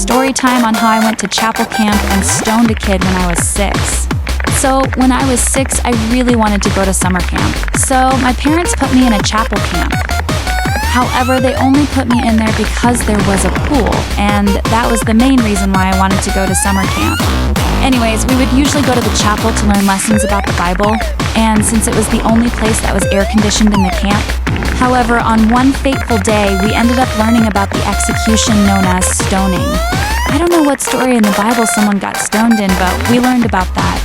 story time on how I went to chapel camp and stoned a kid when I was 6. So when I was 6, I really wanted to go to summer camp. So my parents put me in a chapel camp. However, they only put me in there because there was a pool, and that was the main reason why I wanted to go to summer camp. Anyways, we would usually go to the chapel to learn lessons about the Bible, and since it was the only place that was air-conditioned in the camp. However, on one fateful day, we ended up learning about the execution known as stoning. I don't know what story in the Bible someone got stoned in, but we learned about that.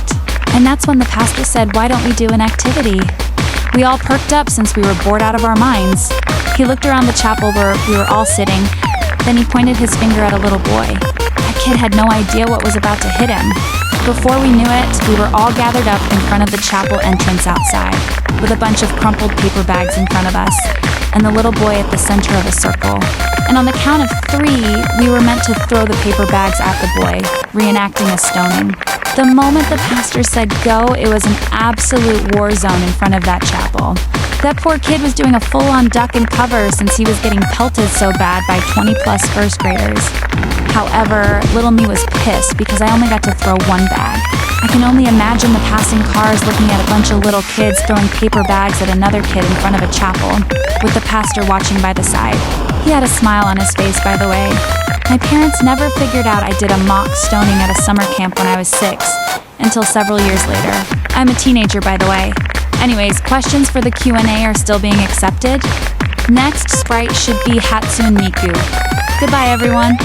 And that's when the pastor said, "Why don't we do an activity?" We all perked up since we were bored out of our minds. He looked around the chapel where we were all sitting, then he pointed his finger at a little boy. That kid had no idea what was about to hit him. Before we knew it, we were all gathered up in front of the chapel entrance outside, with a bunch of crumpled paper bags in front of us, and the little boy at the center of a circle. And on the count of 3, we were meant to throw the paper bags at the boy, reenacting a stoning. The moment the pastor said go, it was an absolute war zone in front of that chapel. That poor kid was doing a full-on duck and cover since he was getting pelted so bad by 20-plus first graders. However, little me was pissed because I only got to throw 1 bag. I can only imagine the passing cars looking at a bunch of little kids throwing paper bags at another kid in front of a chapel, with the pastor watching by the side. He had a smile on his face, by the way. My parents never figured out I did a mock stoning at a summer camp when I was 6, until several years later. I'm a teenager, by the way. Anyways, questions for the Q&A are still being accepted. Next sprite should be Hatsune Miku. Goodbye, everyone.